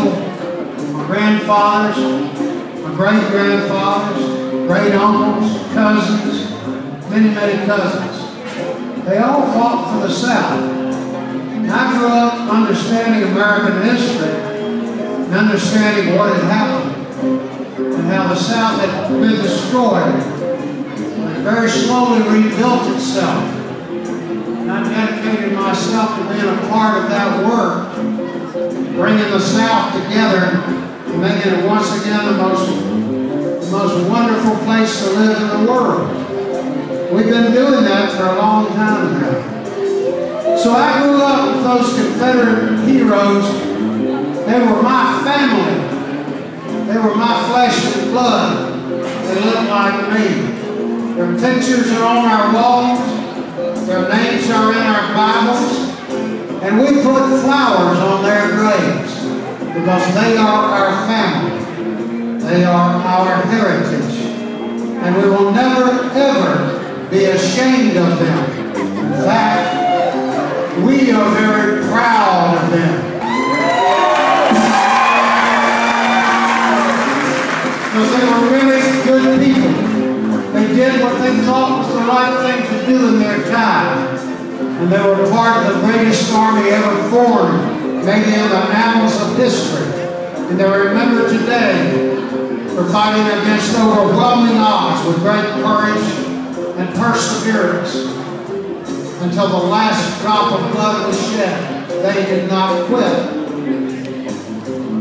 people, my grandfathers, my great-grandfathers, great-uncles, cousins, many cousins. They all fought for the South. And I grew up understanding American history and understanding what had happened and how the South had been destroyed and very slowly rebuilt itself. And I dedicated myself to being a part of that work, bringing the South together and making it once again the most wonderful place to live in the world. We've been doing that for a long time now. So I grew up with those Confederate heroes. They were my family. They were my flesh and blood. They looked like me. Their pictures are on our walls. Their names are in our Bibles. And we put flowers on their graves because they are our family. They are our heritage. And we will never, ever be ashamed of them. In fact, we are very proud of them. Because they were really good people. They did what they thought was the right thing to do in their time. And they were part of the greatest army ever formed, maybe in the annals of history. And they are remembered today for fighting against overwhelming odds with great courage and perseverance. Until the last drop of blood was shed, they did not quit.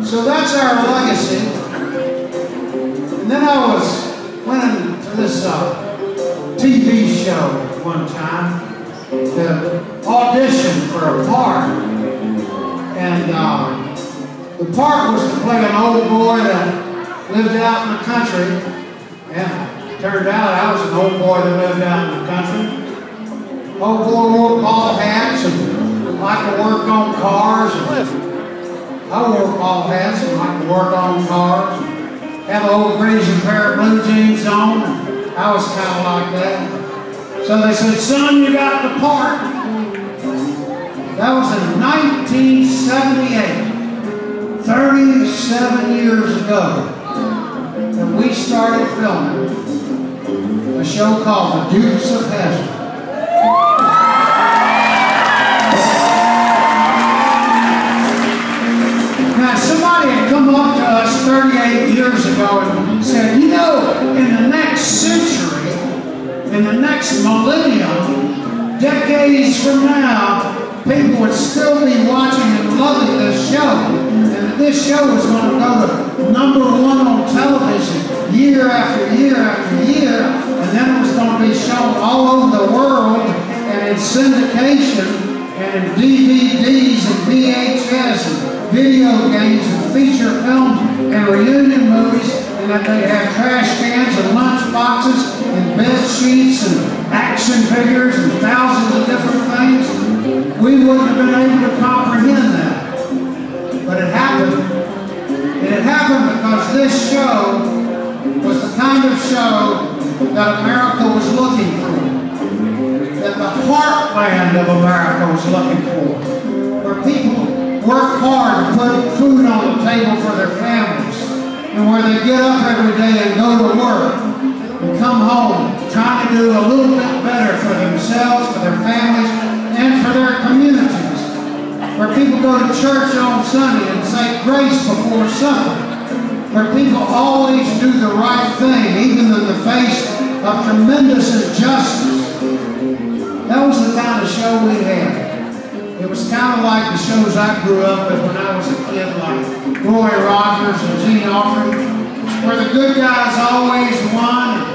So that's our legacy. And then I went into this TV show one time to audition for a part. And the part was to play an old boy that lived out in the country. And it turned out I was an old boy that lived out in the country. Old boy wore bald hats and liked to work on cars. I wore bald hats and liked to work on cars. Have an old greasy pair of blue jeans on. I was kind of like that. So they said, son, you got the part. That was in 1978, 37 years ago, that we started filming a show called The Dukes of Hazzard. Now, somebody had come up to us 38 years ago and said, you know, in the next century, in the next millennium, decades from now, people would still be watching and loving this show. And this show was going to go to #1 on television year after year after year. And then it was going to be shown all over the world and in syndication and in DVDs and VHS and video games and feature films and reunion movies. And that they have trash cans and lunch boxes and bed sheets and action figures and thousands of different things. We wouldn't have been able to comprehend that. But it happened. And it happened because this show was the kind of show that America was looking for. That the heartland of America was looking for. Where people work hard to put food on the table for their families. And where they get up every day and go to work and come home trying to do a little bit better for themselves, for their families, and for their communities. Where people go to church on Sunday and say grace before supper. Where people always do the right thing, even in the face of tremendous injustice. That was the kind of show we had. It was kind of like the shows I grew up with when I was a kid, like Roy Rogers and Gene Autry, where the good guys always won.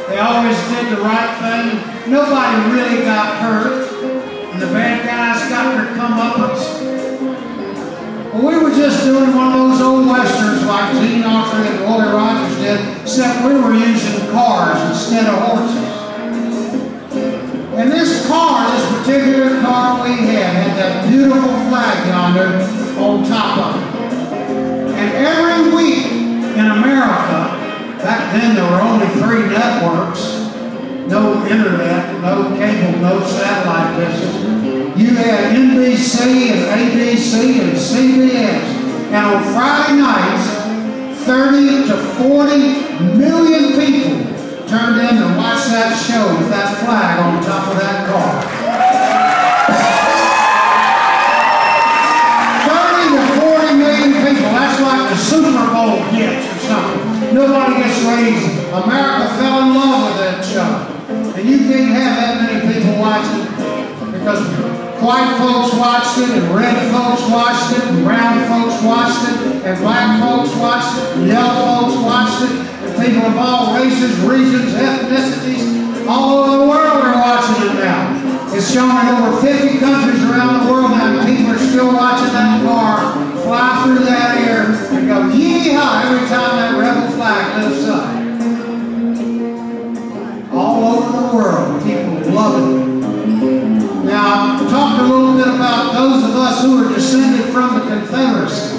They always did the right thing. Nobody really got hurt. And the bad guys got their comeuppance. Well, we were just doing one of those old westerns like Gene Autry and Roy Rogers did, except we were using cars instead of horses. And this particular car we had that beautiful flag yonder on top of it. And every week in America, back then there were only 3 networks, no internet, no cable, no satellite business. You had NBC and ABC and CBS. And on Friday nights, 30 to 40 million people turned in to watch that show with that flag on top of that car. 30 to 40 million people. That's like the Super Bowl gets or something. Nobody gets raised. America fell in love with that show. And you can't have that many people watching because white folks watched it, and red folks watched it, and brown folks watched it, and black folks watched it, and yellow folks watched it, and people of all races, regions, ethnicities, all over the world are watching it now. It's shown in over 50 countries around the world now, and people are still watching that car fly through that air and go, yee-haw, every time that rebel flag lifts up. All over the world, people love it. Now, I talked a little bit about those of us who are descended from the Confederacy.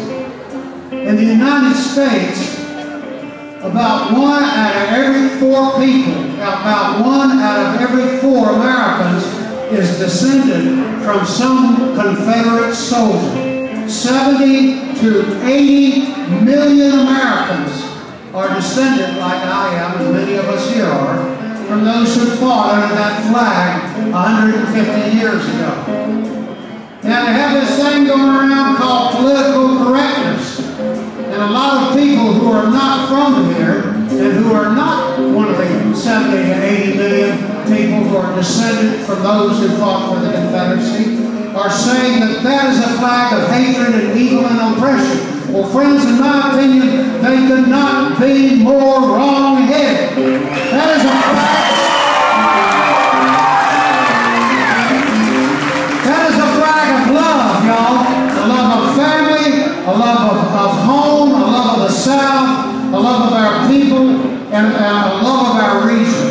In the United States, about 1 out of every 4 people, about 1 out of every 4 Americans is descended from some Confederate soldier. 70 to 80 million Americans are descended, like I am, and many of us here are, from those who fought under that flag 150 years ago. Now, they have this thing going around called political correctness. And a lot of people who are not from here and who are not one of the 70 to 80 million people who are descended from those who fought for the Confederacy are saying that that is a flag of hatred and evil and oppression. Well, friends, in my opinion, they could not be more wrong-headed. That is a flag. That is a flag of love, y'all. A love of family, a love of home, a love of the South, a love of our people, and a love of our region.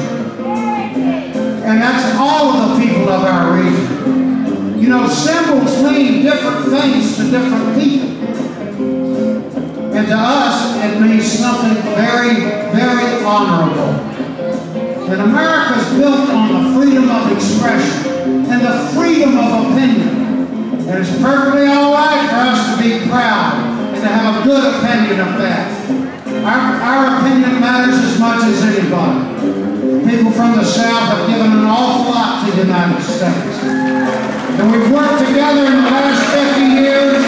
And that's all of the people of our region. You know, symbols mean different things to different people. And to us, it means something very, very honorable. And America is built on the freedom of expression and the freedom of opinion. And it's perfectly all right for us to be proud and to have a good opinion of that. Our opinion matters as much as anybody. People from the South have given an awful lot to the United States. And we've worked together in the last 50 years.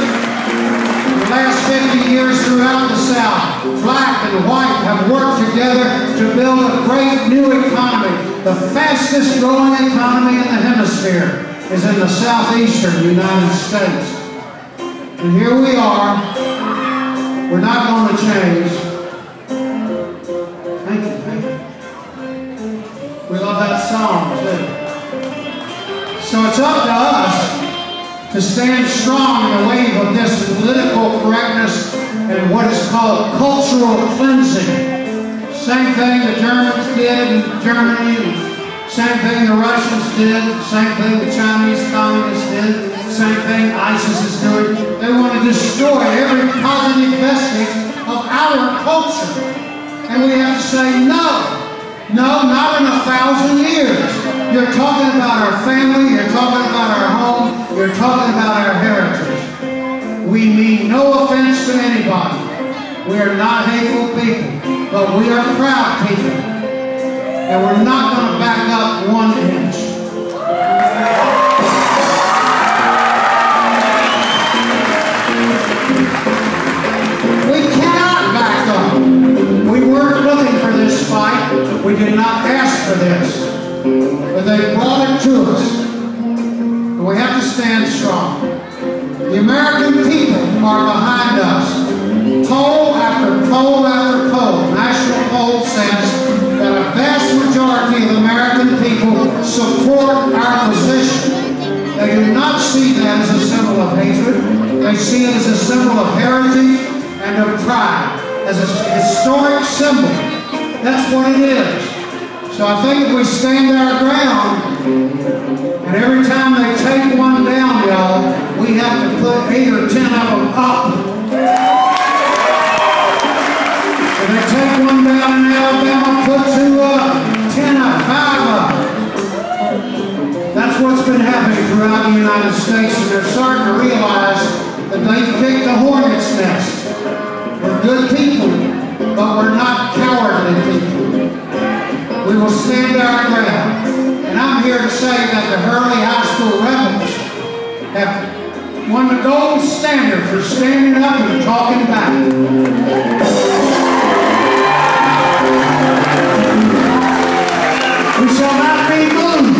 The last 50 years throughout the South, black and white have worked together to build a great new economy. The fastest growing economy in the hemisphere is in the southeastern United States. And here we are. We're not going to change. Thank you, thank you. We love that song, too. So it's up to us to stand strong in the wave of this political correctness and what is called cultural cleansing. Same thing the Germans did in Germany, and same thing the Russians did, same thing the Chinese communists did, same thing ISIS is doing. They want to destroy every positive vestige of our culture. And we have to say no. No, not in 1,000 years. You're talking about our family, you're talking about our home, you're talking about our heritage. We mean no offense to anybody. We are not hateful people, but we are proud people. And we're not going to back up 1 inch. We cannot back up. We weren't looking for this fight. We did not ask for this. But they brought it to us. And we have to stand strong. The American people are behind us. Poll after poll after poll, national poll says that a vast majority of American people support our position. They do not see that as a symbol of hatred. They see it as a symbol of heritage and of pride, as a historic symbol. That's what it is. So I think if we stand our ground, and every time they take one down, y'all, we have to put 8 or 10 of them up. If they take one down in Alabama, put 2 up, 10 up, 5 up. That's what's been happening throughout the United States, and they're starting to realize that They picked the hornet's nest. We're good people, but we're not cowardly people. We will stand our ground. And I'm here to say that the Hurley High School Rebels have won the gold standard for standing up and talking back. We shall not be moved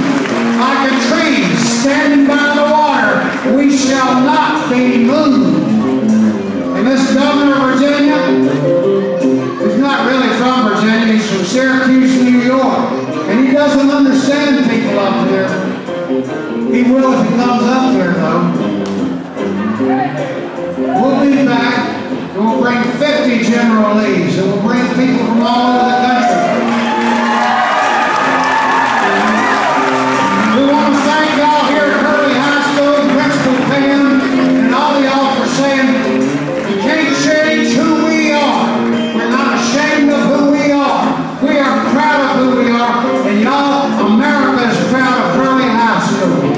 like a tree standing by the water. We shall not be moved. And this governor of Virginia is not really from Virginia. He's from Syracuse, New York. And he doesn't understand people up there. He will if he comes up here, though. We'll be back. And we'll bring 50 General Lees. And we'll bring people from all over the country. We want to thank y'all here at Hurley High School, Principal Pam, and all of y'all for saying you can't change who we are. We're not ashamed of who we are. We are proud of who we are. And y'all, America is proud of Hurley High School.